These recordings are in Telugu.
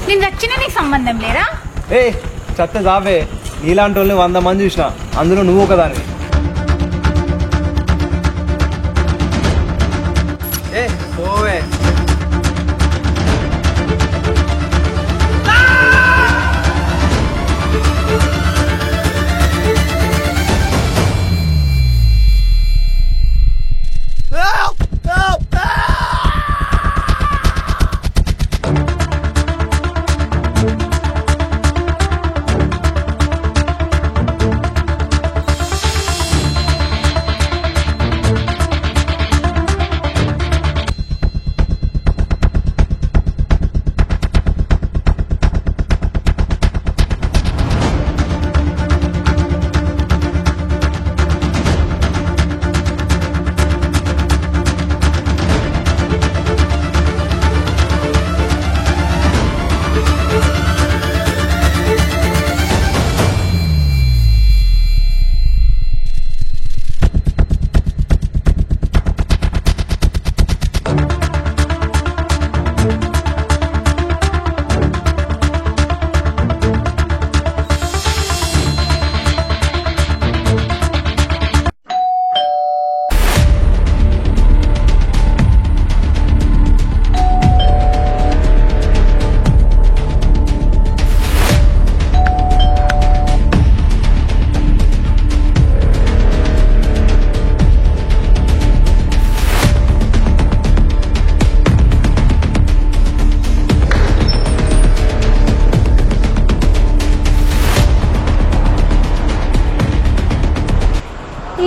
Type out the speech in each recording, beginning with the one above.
నేను చచ్చినా నీకు సంబంధం లేరా? ఏ చెత్త జావే, నీలాంటి వాళ్ళని 100 మంది చూసిన, అందులో నువ్వు ఒకదాన్ని. ఏ పోవే.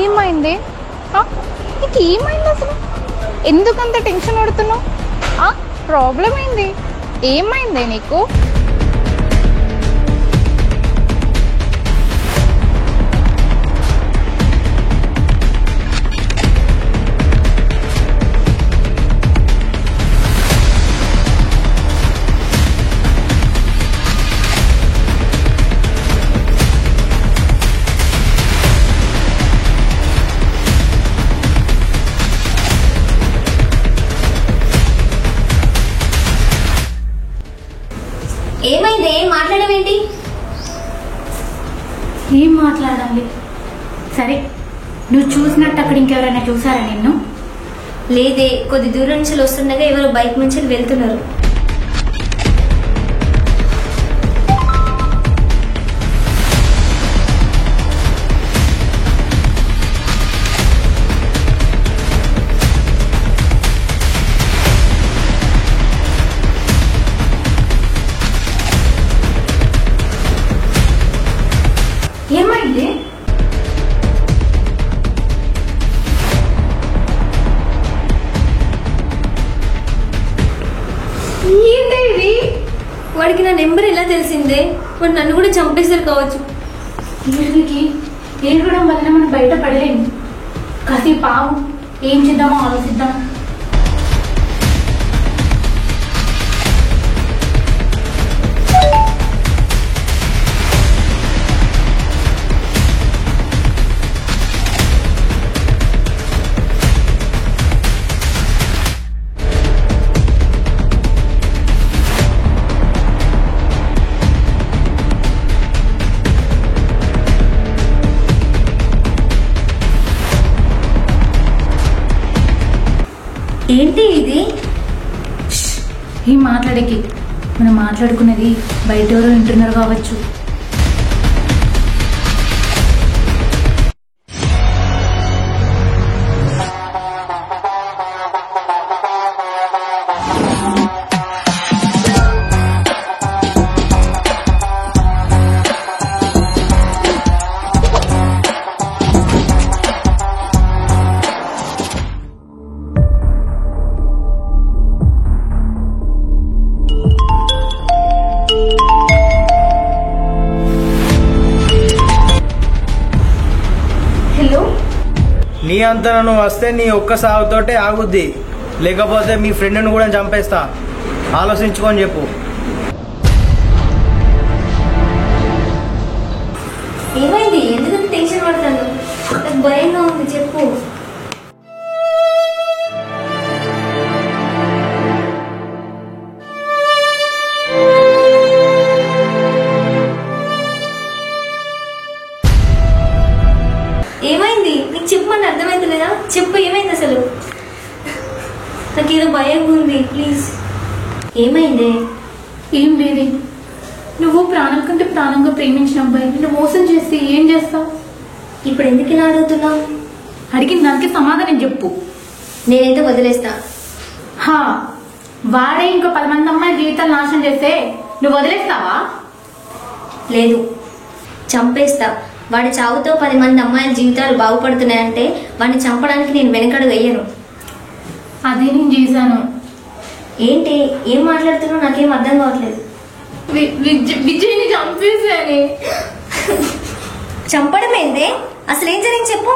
ఏమైంది? నీకు ఏమైంది అసలు? ఎందుకంత టెన్షన్ పడుతున్నావు? ప్రాబ్లం ఏంది? ఏమైంది నీకు? ఏమైంది? ఏం మాట్లాడవేంటి? ఏం మాట్లాడాలి? సరే, నువ్వు చూసినట్టు అక్కడ ఇంకెవరైనా చూసారా నిన్ను? లేదే, కొద్ది దూరం నుంచి వస్తుండగా ఎవరో బైక్ నుంచి వెళ్తున్నారు. ఏమైంది? ఏంటి? వాడికి నా నెంబర్ ఎలా తెలిసిందే? వాడు నన్ను కూడా చంపేశారు కావచ్చు. వీడికి ఏడవడం వలన మనం బయట పడలేము. కాసేపు ఆగు, ఏం చేద్దామో ఆలోచిద్దాం. ఏంటి ఇది? ఏం మాట్లాడేకి, మనం మాట్లాడుకున్నది బయట ఎవరో వింటున్నారు కావచ్చు. నీ అంతా నువ్వు వస్తే నీ ఒక్క సాగుతోటే ఆగుద్ది, లేకపోతే మీ ఫ్రెండ్ని కూడా చంపేస్తా. ఆలోచించుకొని చెప్పు. ఏమైంది? ఎందుకు టెన్షన్ పడతాను? నాకు భయంగా ఉంది, చెప్పు. చెప్పు ఏమైంది అసలు? నాకేదో భయంగా ఉంది, ప్లీజ్. ఏమైంది? ఏం లేదే. నువ్వు ప్రాణం కంటే ప్రాణంగా ప్రేమించిన అబ్బాయి నిన్ను మోసం చేస్తే ఏం చేస్తావు? ఇప్పుడు ఎందుకు ఇలా అడుగుతున్నావు? అడిగిన దానికి సమాధానం చెప్పు. నేనైతే వదిలేస్తా. హా, వాడే ఇంకో 10 మంది అమ్మాయి జీవితాలు నాశనం చేస్తే నువ్వు వదిలేస్తావా? లేదు, చంపేస్తా. వాడి చావుతో 10 మంది అమ్మాయిల జీవితాలు బాగుపడుతున్నాయంటే వాడిని చంపడానికి నేను వెనకడుగు వేయను. అదే నేను చేశాను. ఏంటి, ఏం మాట్లాడుతున్నావు? నాకేం అర్థం కావట్లేదు. విజయ్ని చంపేశానే. చంపడం ఏందే? అసలు ఏం జరిగింది చెప్పు.